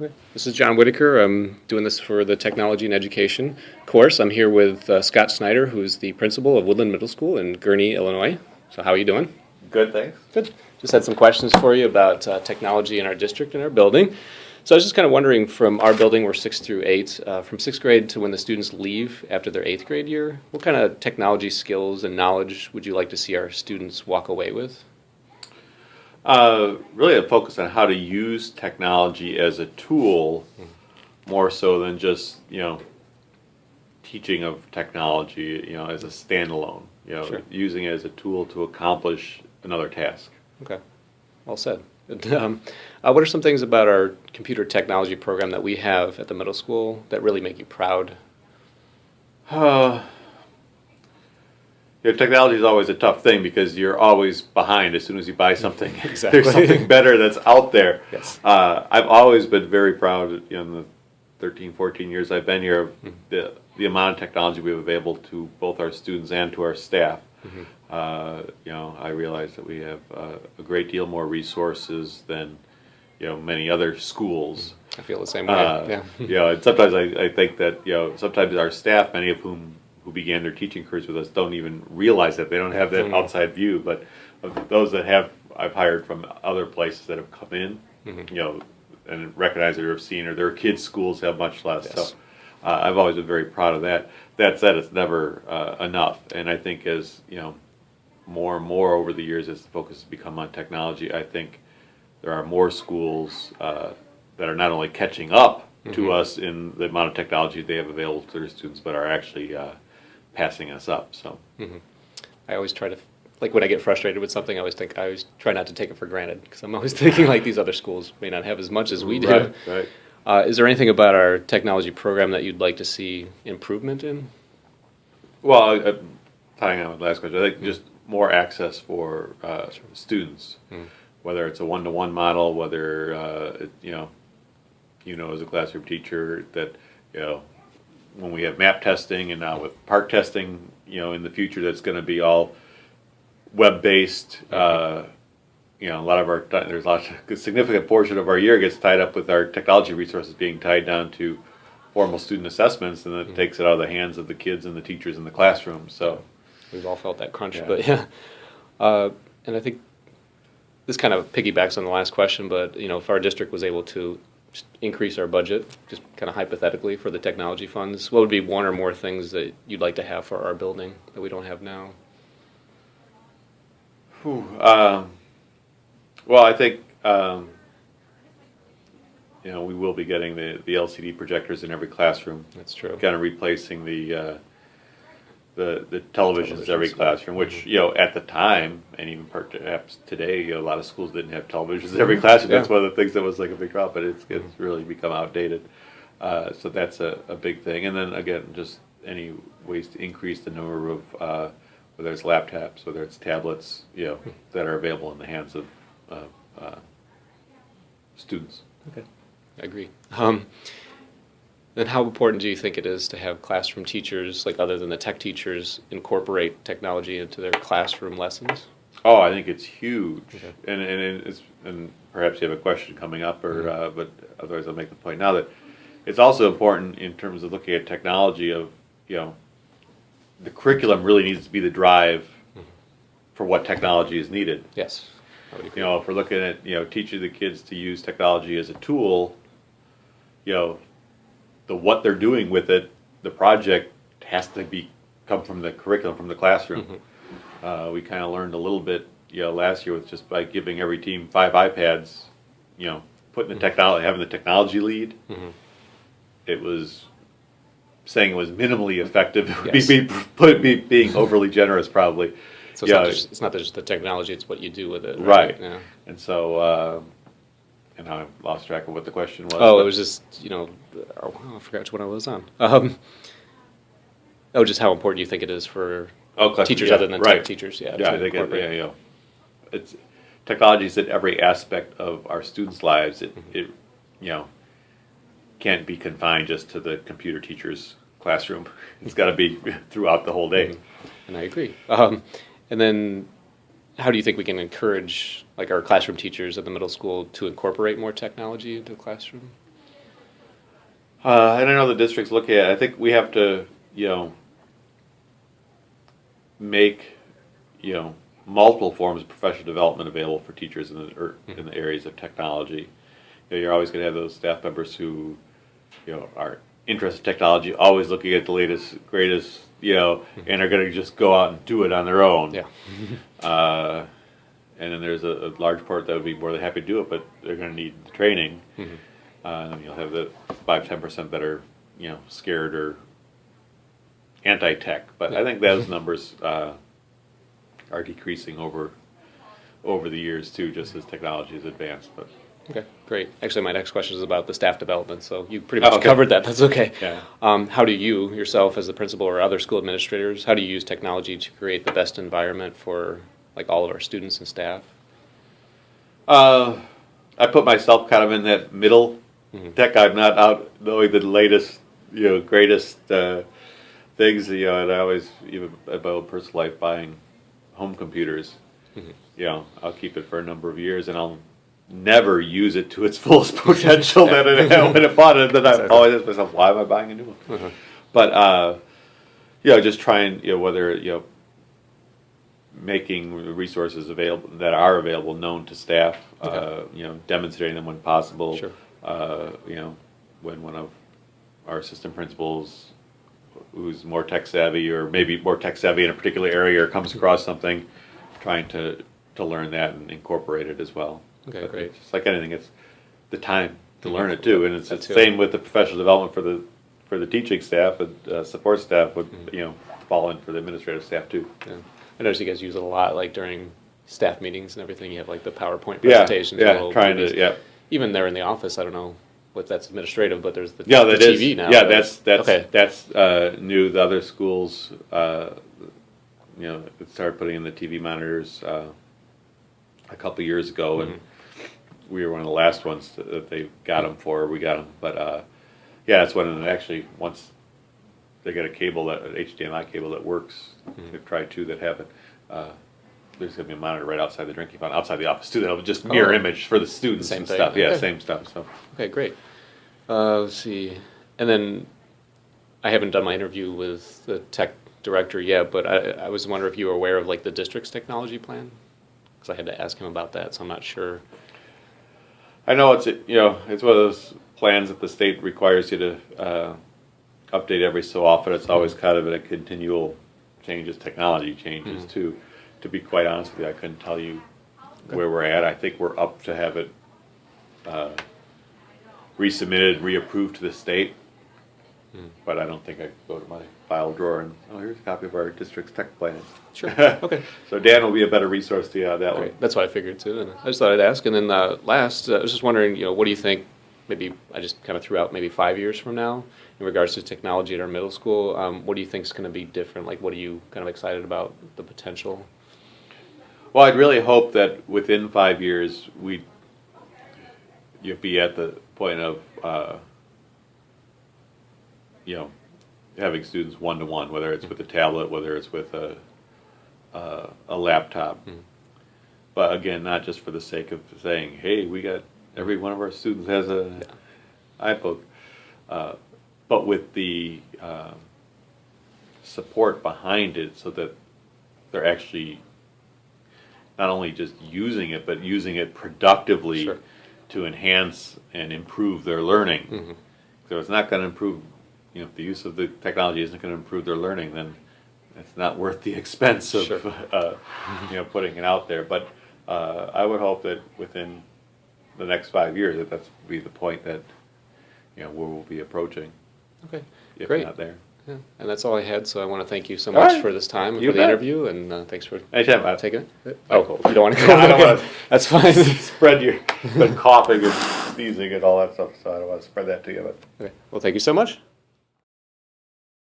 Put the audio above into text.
Okay. This is John Whitaker. I'm doing this for the Technology and Education course. I'm here with Scott Snyder, who's the principal of Woodland Middle School in Gurnee, Illinois. So how are you doing? Good, thanks. Good. Just had some questions for you about technology in our district and our building. So I was just kind of wondering, from our building, we're 6th through 8th, from 6th grade to when the students leave after their 8th grade year, what kind of technology skills and knowledge would you like to see our students walk away with? Really a focus on how to use technology as a tool more so than just, teaching of technology, as a standalone, Sure. using it as a tool to accomplish another task. Okay, well said. And, what are some things about our computer technology program that we have at the middle school that really make you proud? Technology is always a tough thing because you're always behind as soon as you buy something. Exactly. There's something better that's out there. Yes. I've always been very proud in the 13, 14 years I've been here of the amount of technology we have available to both our students and to our staff. I realize that we have a great deal more resources than many other schools. I feel the same way. And sometimes I think that sometimes our staff, many of whom who began their teaching careers with us, don't even realize that they don't have that outside view. But of those that have, I've hired from other places that have come in, and recognize or have seen, or their kids' schools have much less. Yes. So I've always been very proud of that. That said, it's never enough. And I think as more and more over the years, as the focus has become on technology, I think there are more schools that are not only catching up to us in the amount of technology they have available to their students, but are actually passing us up. So I always try to, like when I get frustrated with something, I always try not to take it for granted, because I'm always thinking like these other schools may not have as much as we do. Right. Is there anything about our technology program that you'd like to see improvement in? Well, tying on with the last question, I think just more access for students, whether it's a one-to-one model, whether as a classroom teacher that when we have map testing and now with park testing, in the future that's going to be all web-based. A lot of a significant portion of our year gets tied up with our technology resources being tied down to formal student assessments, and it takes it out of the hands of the kids and the teachers in the classroom. So we've all felt that crunch, but and I think this kind of piggybacks on the last question, but if our district was able to just increase our budget, just kind of hypothetically, for the technology funds, what would be one or more things that you'd like to have for our building that we don't have now? Well, I think we will be getting the LCD projectors in every classroom. That's true. Kind of replacing the televisions in every classroom, which at the time, and even perhaps today, a lot of schools didn't have televisions in every classroom. That's one of the things that was like a big drop, but it's really become outdated. So that's a big thing. And then again, just any ways to increase the number of whether it's laptops, whether it's tablets, that are available in the hands of students. Okay, I agree. Then how important do you think it is to have classroom teachers, like other than the tech teachers, incorporate technology into their classroom lessons? Oh, I think it's huge. Okay. And perhaps you have a question coming up, or but otherwise I'll make the point now that it's also important in terms of looking at technology of the curriculum really needs to be the drive for what technology is needed. Yes. I would agree. If we're looking at teaching the kids to use technology as a tool, what they're doing with it, the project has to come from the curriculum, from the classroom. We kind of learned a little bit, last year with just by giving every team 5 iPads, putting the technology, having the technology lead. It was saying it was minimally effective. Yes. Being overly generous, probably. So it's not just the technology; it's what you do with it. Right. Yeah. And so. And now I've lost track of what the question was. Oh, it was just, I forgot which one I was on. Just how important you think it is for teachers other than tech teachers. Yeah, I think it's technology is in every aspect of our students' lives. It can't be confined just to the computer teacher's classroom. It's got to be throughout the whole day. And I agree. And then how do you think we can encourage like our classroom teachers at the middle school to incorporate more technology into the classroom? I don't know the districts look at. I think we have to, make, multiple forms of professional development available for teachers in the areas of technology. You're always going to have those staff members who, are interested in technology, always looking at the latest, greatest, and are going to just go out and do it on their own. Yeah. And then there's a large part that would be more than happy to do it, but they're going to need the training. And then you'll have the 5-10% that are, scared or anti-tech. But I think those numbers are decreasing over the years too, just as technology has advanced. But Okay, great. Actually, my next question is about the staff development, so you pretty much okay. covered that. That's okay. Yeah. How do you, yourself as the principal or other school administrators, how do you use technology to create the best environment for like all of our students and staff? I put myself kind of in that middle tech. I'm not out knowing the latest, greatest things. And I always, even in my own personal life, buying home computers. I'll keep it for a number of years, and I'll never use it to its fullest potential that it had when I bought it. Then I always ask myself, why am I buying a new one? But just trying, whether making resources available that are available known to staff, demonstrating them when possible. Sure. When one of our assistant principals who's more tech savvy or maybe more tech savvy in a particular area or comes across something, trying to learn that and incorporate it as well. Okay, But great. it's just like anything, it's the time to learn it too, and it's the That too. same with the professional development for the teaching staff and support staff would fall in for the administrative staff too. Yeah. I noticed you guys use it a lot, like during staff meetings and everything. You have like the PowerPoint Yeah, presentations. yeah, little trying movies. to, yeah. Even there in the office, I don't know what that's administrative, but there's the, Yeah, the that is. TV now. Yeah, but- okay. that's new. The other schools, started putting in the TV monitors a couple years ago, and we were one of the last ones that they got them for. We got them, but it's when actually once they get an HDMI cable that works. They've tried two that haven't. There's going to be a monitor right outside the drinking fountain, outside the office too. That'll just mirror image for the students Same and thing. stuff. Yeah, Okay. same stuff. So. Okay, great. Let's see. And then I haven't done my interview with the tech director yet, but I was wondering if you were aware of like the district's technology plan, because I had to ask him about that, so I'm not sure. I know it's it's one of those plans that the state requires you to update every so often. It's always kind of in a continual changes, technology changes too. To be quite honest with you, I couldn't tell you where we're at. I think we're up to have it resubmitted, reapproved to the state. But I don't think I could go to my file drawer and, here's a copy of our district's tech plans. Sure. Okay. So Dan will be a better resource to you on that one. Great. That's what I figured too. And I just thought I'd ask. And then last, I was just wondering, what do you think? Maybe I just kind of threw out maybe 5 years from now in regards to technology at our middle school. What do you think is going to be different? Like, what are you kind of excited about the potential? Well, I'd really hope that within 5 years you'd be at the point of having students one-to-one, whether it's with a tablet, whether it's with a laptop. But again, not just for the sake of saying, hey, we got every one of our students has a iPod, but with the support behind it so that they're actually not only just using it, but using it productively Sure. to enhance and improve their learning. So it's not going to improve, if the use of the technology isn't going to improve their learning, then it's not worth the expense of, Sure. putting it out there. But I would hope that within the next 5 years, that's be the point that, where we'll be approaching, Okay. if Great. not there. Yeah. And that's all I had. So I want to thank you so All much right. for this time and You for the bet. interview. And thanks for Anytime, I'll taking it. Oh, You don't want to go? I don't Okay. wanna- That's fine. spread your, been coughing and sneezing and all that stuff, so I don't want to spread that to you. But Okay. Well, thank you so much.